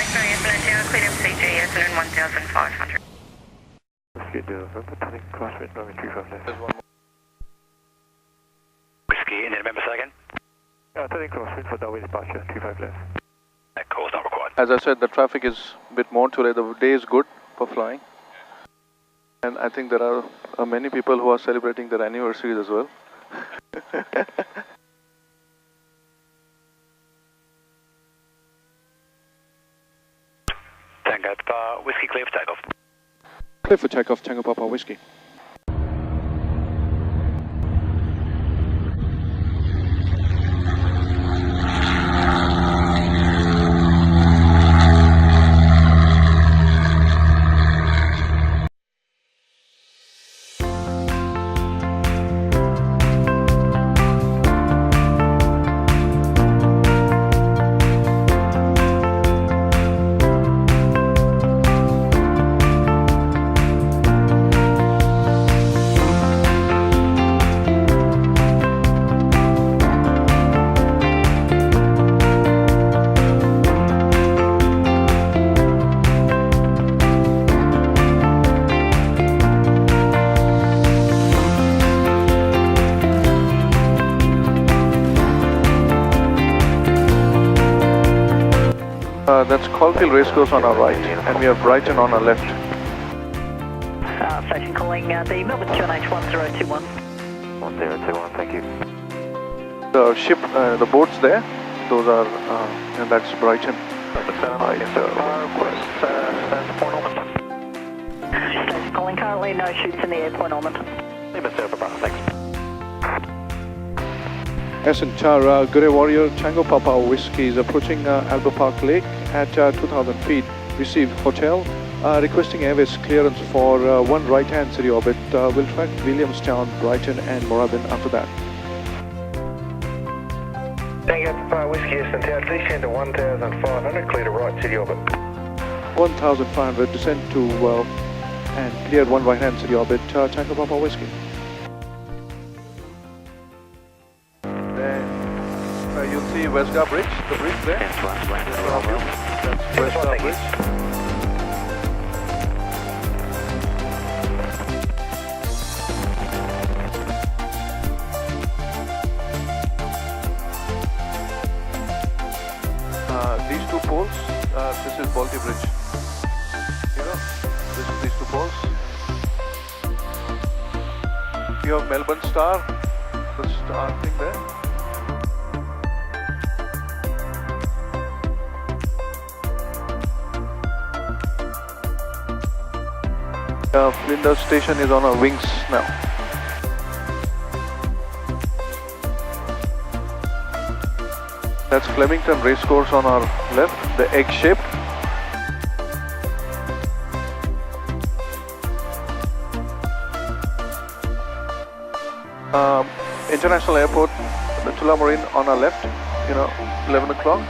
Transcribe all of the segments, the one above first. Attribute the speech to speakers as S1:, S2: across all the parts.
S1: Australia Valencia, cleared MCG, SN 1500.
S2: Whiskey, turning crosswind, runway 35 left.
S3: There's one more.
S4: Whiskey, and then remember say again?
S2: Turning crosswind for downwind departure, 35 left.
S4: That call is not required.
S3: As I said, the traffic is a bit more today. The day is good for flying. And I think there are many people who are celebrating their anniversaries as well.
S4: Tango Papa, Whiskey clear for takeoff.
S3: Clear for takeoff, Tango Papa Whiskey. That's Caulfield Racecourse on our right, and we have Brighton on our left.
S5: Station calling the Melbourne QNH 1021.
S2: 1021, thank you.
S3: The ship, the boats there, those are, and that's Brighton.
S5: Station calling currently no shoots in the airport, Norman.
S4: Thanks.
S3: Essen Tower, Grey Warrior, Tango Papa Whiskey is approaching Alba Park Lake at 2,000 feet. Receive hotel, requesting airways clearance for one right-hand city orbit. We'll track Williamstown, Brighton and Moorabbin after that.
S2: Tango Papa Whiskey, Essen Tower, please descend to 1,500, clear to right city orbit.
S3: 1,500, descend to and clear one right-hand city orbit, Tango Papa Whiskey. You'll see Westgar Bridge, the bridge there. That's Westgar Bridge. These two poles, this is Balti Bridge. You know, this is these two poles. You have Melbourne Star, the star thing there. Flinders Station is on our wings now. That's Flemington Racecourse on our left, the egg shape. International Airport, the Tullamarine on our left, 11 o'clock.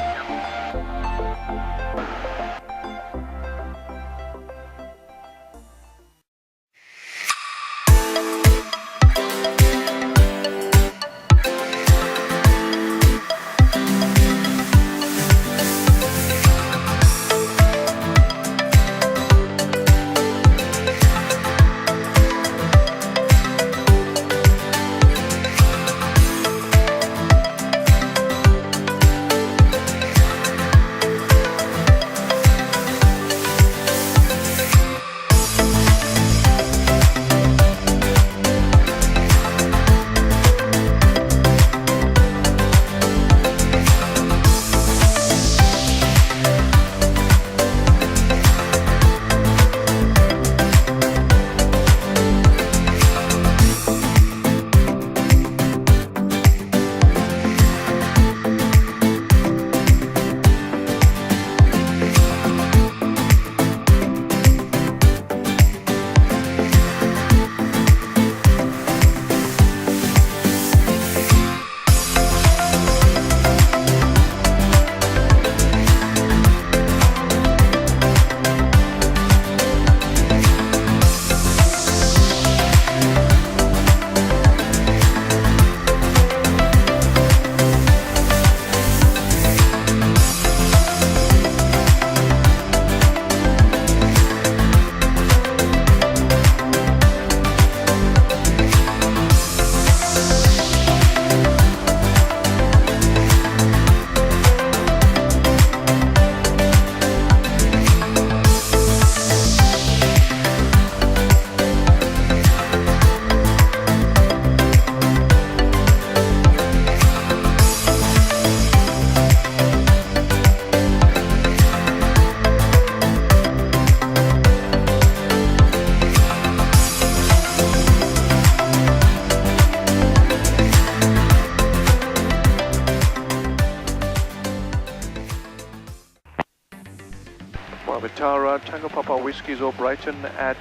S3: Tango Papa Whiskey is over Brighton at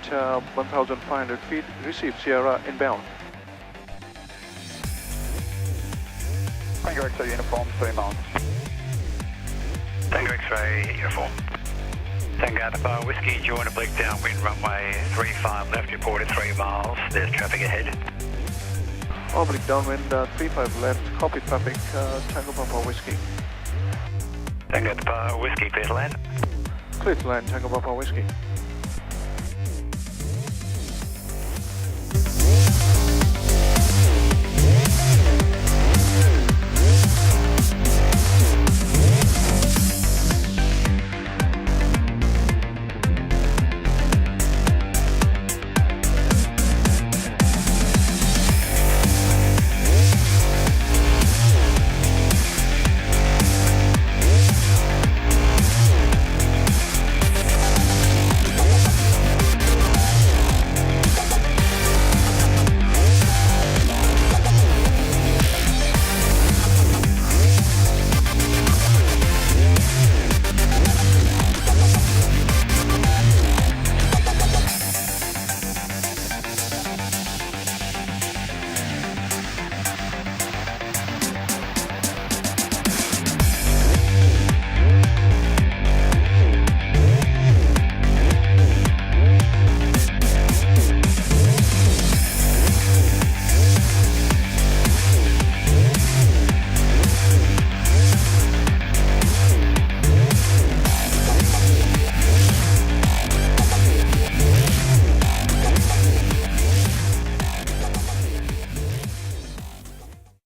S3: 1,500 feet. Receive Sierra inbound.
S2: Tango X-ray uniform, 3 miles.
S4: Tango X-ray uniform. Tango Alpha Whiskey, join oblique downwind runway 35 left, reported 3 miles. There's traffic ahead.
S3: Oblique downwind 35 left, copy traffic, Tango Papa Whiskey.
S4: Tango Alpha Whiskey, clear to land.
S3: Clear to land, Tango Papa Whiskey.